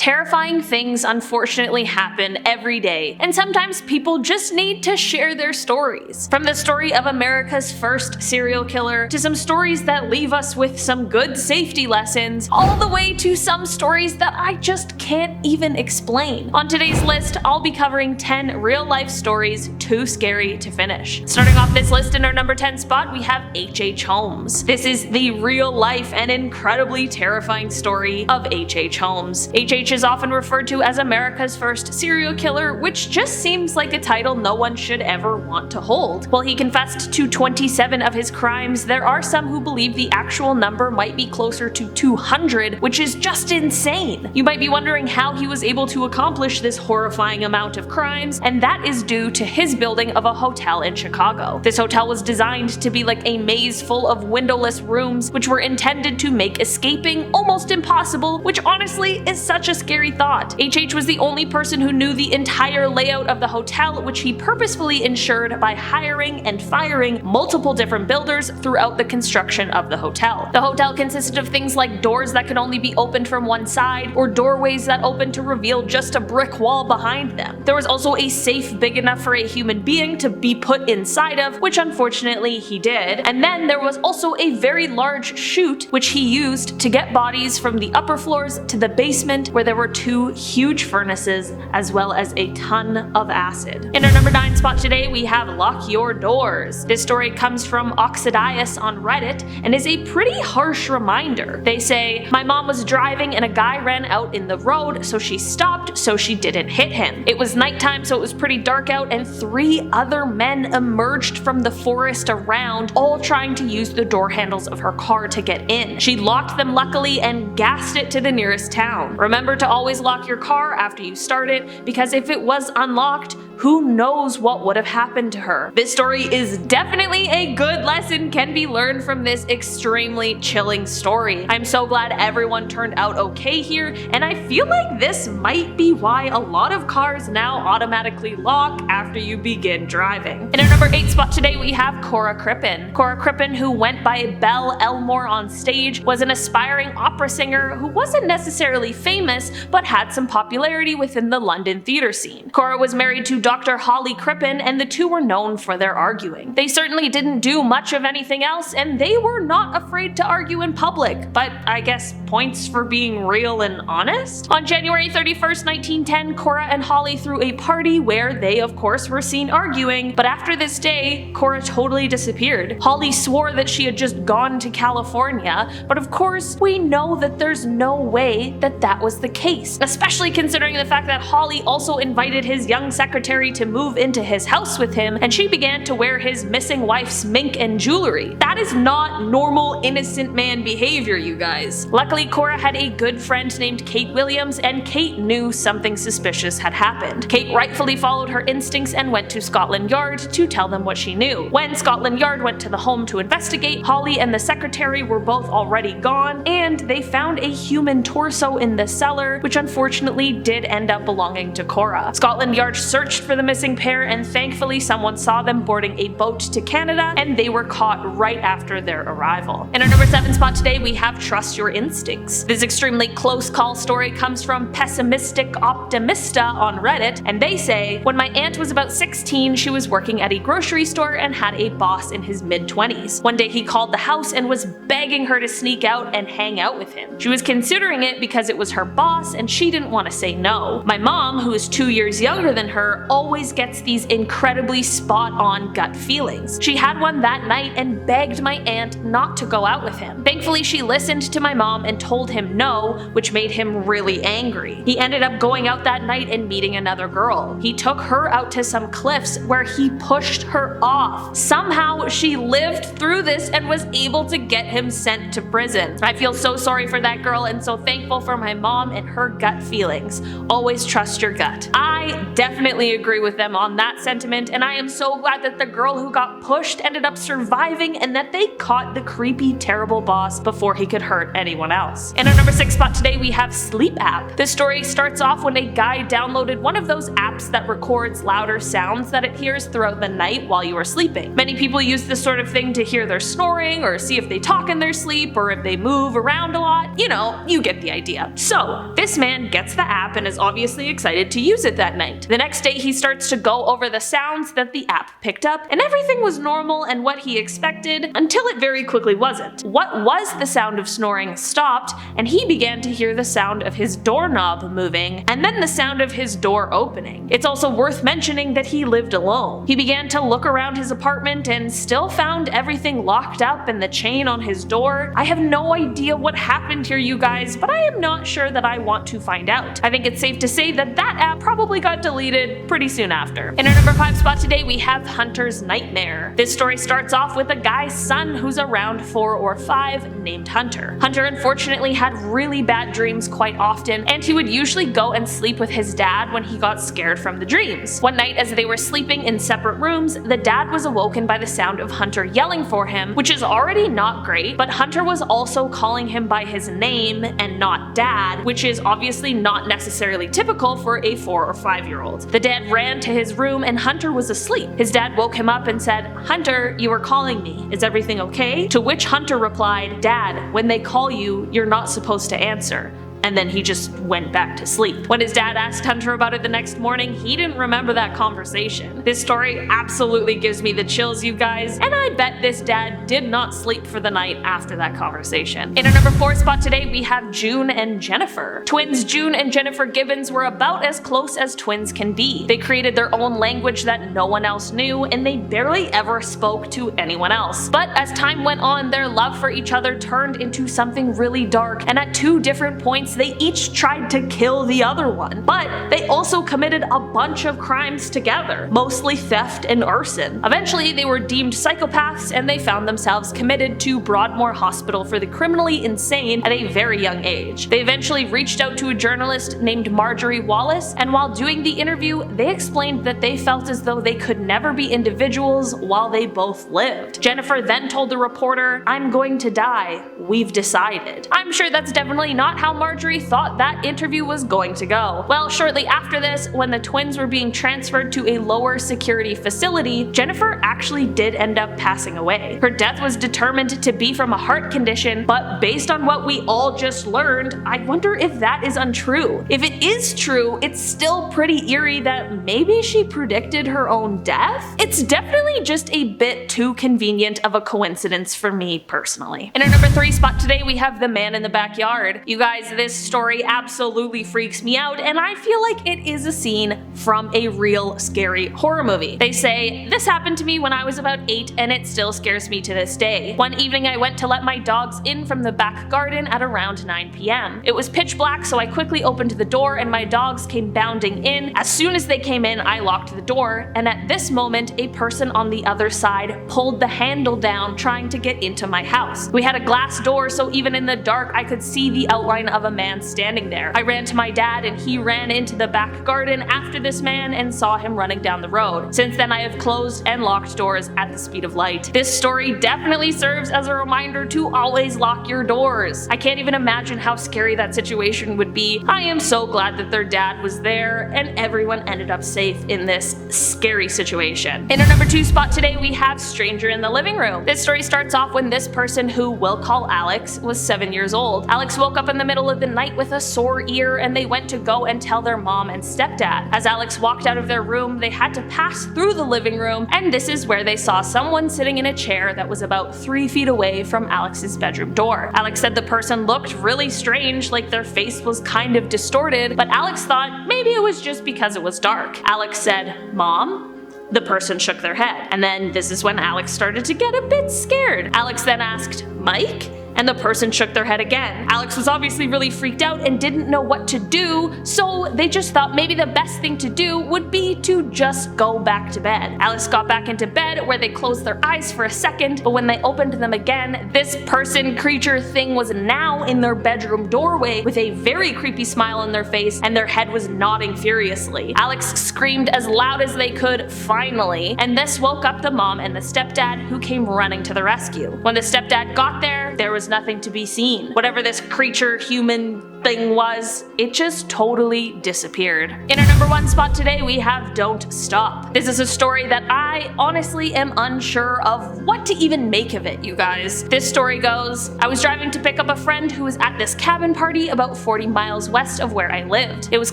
Terrifying things unfortunately happen every day, and sometimes people just need to share their stories. From the story of America's first serial killer, to some stories that leave us with some good safety lessons, all the way to some stories that I just can't even explain. On today's list, I'll be covering 10 real-life stories too scary to finish. Starting off this list in our number 10 spot, we have H.H. Holmes. This is the real-life and incredibly terrifying story of H.H. Holmes. H.H. is often referred to as America's first serial killer, which just seems like a title no one should ever want to hold. While he confessed to 27 of his crimes, there are some who believe the actual number might be closer to 200, which is just insane. You might be wondering how he was able to accomplish this horrifying amount of crimes, and that is due to his building of a hotel in Chicago. This hotel was designed to be like a maze full of windowless rooms, which were intended to make escaping almost impossible, which honestly is such a scary thought. H.H. was the only person who knew the entire layout of the hotel, which he purposefully ensured by hiring and firing multiple different builders throughout the construction of the hotel. The hotel consisted of things like doors that could only be opened from one side, or doorways that opened to reveal just a brick wall behind them. There was also a safe big enough for a human being to be put inside of, which unfortunately he did, and then there was also a very large chute which he used to get bodies from the upper floors to the basement, where there were 2 huge furnaces as well as a ton of acid. In our number 9 spot today, we have Lock Your Doors. This story comes from Oxidius on Reddit and is a pretty harsh reminder. They say, "My mom was driving and a guy ran out in the road, so she stopped so she didn't hit him. It was nighttime, so it was pretty dark out, and 3 other men emerged from the forest around, all trying to use the door handles of her car to get in. She locked them luckily and gassed it to the nearest town. Remember to always lock your car after you start it, because if it was unlocked, who knows what would have happened to her." This story is definitely a good lesson can be learned from this extremely chilling story. I'm so glad everyone turned out okay here, and I feel like this might be why a lot of cars now automatically lock after you begin driving. In our number 8 spot today, we have CORA CRIPPEN. CORA CRIPPEN, who went by Belle Elmore on stage, was an aspiring opera singer who wasn't necessarily famous, but had some popularity within the London theatre scene. CORA was married to Dr. Holly CRIPPEN, and the two were known for their arguing. They certainly didn't do much of anything else, and they were not afraid to argue in public, but I guess points for being real and honest? On January 31st, 1910, CORA and Holly threw a party where they of course were seen arguing, but after this day, CORA totally disappeared. Holly swore that she had just gone to California, but of course we know that there's no way that that was the case, especially considering the fact that Holly also invited his young secretary to move into his house with him, and she began to wear his missing wife's mink and jewelry. That is not normal innocent man behavior, you guys. Luckily, CORA had a good friend named Kate Williams, and Kate knew something suspicious had happened. Kate rightfully followed her instincts and went to Scotland Yard to tell them what she knew. When Scotland Yard went to the home to investigate, Holly and the secretary were both already gone, and they found a human torso in the cellar, which unfortunately did end up belonging to CORA. Scotland Yard searched for the missing pair, and thankfully someone saw them boarding a boat to Canada, and they were caught right after their arrival. In our number 7 spot today, we have Trust Your Instincts. This extremely close call story comes from Pessimistic Optimista on Reddit, and they say, "When my aunt was about 16, she was working at a grocery store and had a boss in his mid-20s. One day he called the house and was begging her to sneak out and hang out with him. She was considering it because it was her boss and she didn't want to say no. My mom, who is 2 years younger than her, always gets these incredibly spot-on gut feelings. She had one that night and begged my aunt not to go out with him. Thankfully, she listened to my mom and told him no, which made him really angry. He ended up going out that night and meeting another girl. He took her out to some cliffs where he pushed her off. Somehow, she lived through this and was able to get him sent to prison. I feel so sorry for that girl and so thankful for my mom and her gut feelings. Always trust your gut." I definitely agree with them on that sentiment, and I am so glad that the girl who got pushed ended up surviving and that they caught the creepy, terrible boss before he could hurt anyone else. In our number 6 spot today, we have Sleep App. This story starts off when a guy downloaded one of those apps that records louder sounds that it hears throughout the night while you are sleeping. Many people use this sort of thing to hear their snoring or see if they talk in their sleep or if they move around a lot. You know, you get the idea. So, this man gets the app and is obviously excited to use it that night. The next day, he starts to go over the sounds that the app picked up, and everything was normal and what he expected until it very quickly wasn't. What was the sound of snoring stopped, and he began to hear the sound of his doorknob moving, and then the sound of his door opening. It's also worth mentioning that he lived alone. He began to look around his apartment and still found everything locked up and the chain on his door. I have no idea what happened here, you guys, but I am not sure that I want to find out. I think it's safe to say that that app probably got deleted pretty soon after. In our number 5 spot today, we have Hunter's Nightmare. This story starts off with a guy's son who's around 4 or 5 named Hunter. Hunter unfortunately had really bad dreams quite often, and he would usually go and sleep with his dad when he got scared from the dreams. One night as they were sleeping in separate rooms, the dad was awoken by the sound of Hunter yelling for him, which is already not great, but Hunter was also calling him by his name and not dad, which is obviously not necessarily typical for a 4 or 5-year-old. The dad ran to his room and Hunter was asleep. His dad woke him up and said, "Hunter, you were calling me. Is everything okay?" To which Hunter replied, "Dad, when they call you, you're not supposed to answer." And then he just went back to sleep. When his dad asked Hunter about it the next morning, he didn't remember that conversation. This story absolutely gives me the chills, you guys, and I bet this dad did not sleep for the night after that conversation. In our number 4 spot today, we have June and Jennifer. Twins June and Jennifer Gibbons were about as close as twins can be. They created their own language that no one else knew, and they barely ever spoke to anyone else. But as time went on, their love for each other turned into something really dark, and at 2 different points, they each tried to kill the other one. But they also committed a bunch of crimes together, mostly theft and arson. Eventually, they were deemed psychopaths and they found themselves committed to Broadmoor Hospital for the criminally insane at a very young age. They eventually reached out to a journalist named Marjorie Wallace, and while doing the interview, they explained that they felt as though they could never be individuals while they both lived. Jennifer then told the reporter, "I'm going to die. We've decided." I'm sure that's definitely not how Marjorie thought that interview was going to go. Well, shortly after this, when the twins were being transferred to a lower security facility, Jennifer actually did end up passing away. Her death was determined to be from a heart condition, but based on what we all just learned, I wonder if that is untrue. If it is true, it's still pretty eerie that maybe she predicted her own death? It's definitely just a bit too convenient of a coincidence for me personally. In our number 3 spot today, we have The Man in the Backyard. You guys, this story absolutely freaks me out, and I feel like it is a scene from a real scary horror movie. They say, "This happened to me when I was about 8 and it still scares me to this day. One evening I went to let my dogs in from the back garden at around 9 p.m. It was pitch black, so I quickly opened the door and my dogs came bounding in. As soon as they came in, I locked the door, and at this moment a person on the other side pulled the handle down trying to get into my house. We had a glass door, so even in the dark I could see the outline of a man standing there. I ran to my dad and he ran into the back garden after this man and saw him running down the road. Since then I have closed and locked doors at the speed of light." This story definitely serves as a reminder to always lock your doors. I can't even imagine how scary that situation would be. I am so glad that their dad was there and everyone ended up safe in this scary situation. In our number 2 spot today, we have Stranger in the Living Room. This story starts off when this person, who we'll call Alex, was 7 years old. Alex woke up in the middle of the night with a sore ear and they went to go and tell their mom and stepdad. As Alex walked out of their room, they had to pass through the living room, and this is where they saw someone sitting in a chair that was about 3 feet away from Alex's bedroom door. Alex said the person looked really strange, like their face was kind of distorted, but Alex thought maybe it was just because it was dark. Alex said, "Mom?" The person shook their head, and then this is when Alex started to get a bit scared. Alex then asked, "Mike?" And the person shook their head again. Alex was obviously really freaked out and didn't know what to do, so they just thought maybe the best thing to do would be to just go back to bed. Alex got back into bed where they closed their eyes for a second, but when they opened them again, this person, creature, thing was now in their bedroom doorway with a very creepy smile on their face, and their head was nodding furiously. Alex screamed as loud as they could, finally, and this woke up the mom and the stepdad, who came running to the rescue. When the stepdad got there was nothing to be seen. Whatever this creature, human thing was, it just totally disappeared. In our number 1 spot today, we have Don't Stop. This is a story that I honestly am unsure of what to even make of it, you guys. This story goes, I was driving to pick up a friend who was at this cabin party about 40 miles west of where I lived. It was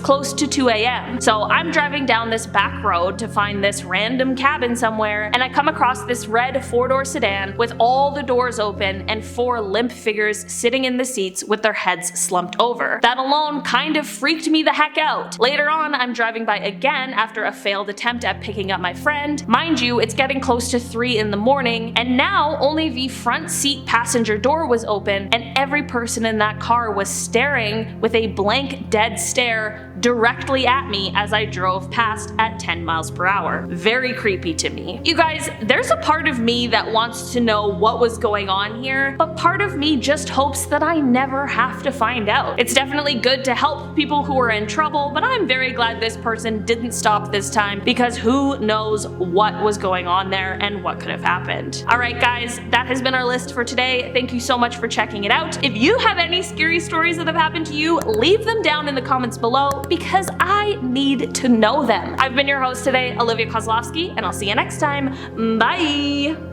close to 2 a.m. So I'm driving down this back road to find this random cabin somewhere, and I come across this red 4-door sedan with all the doors open and 4 limp figures sitting in the seats with their heads slumped over. That alone kind of freaked me the heck out. Later on, I'm driving by again after a failed attempt at picking up my friend. Mind you, it's getting close to 3 in the morning, and now only the front seat passenger door was open, and every person in that car was staring with a blank, dead stare directly at me as I drove past at 10 miles per hour. Very creepy to me. You guys, there's a part of me that wants to know what was going on here, but part of me just hopes that I never have to find out. It's definitely good to help people who are in trouble, but I'm very glad this person didn't stop this time, because who knows what was going on there and what could have happened. Alright guys, that has been our list for today. Thank you so much for checking it out. If you have any scary stories that have happened to you, leave them down in the comments below, because I need to know them. I've been your host today, Olivia Kozlowski, and I'll see you next time. Bye!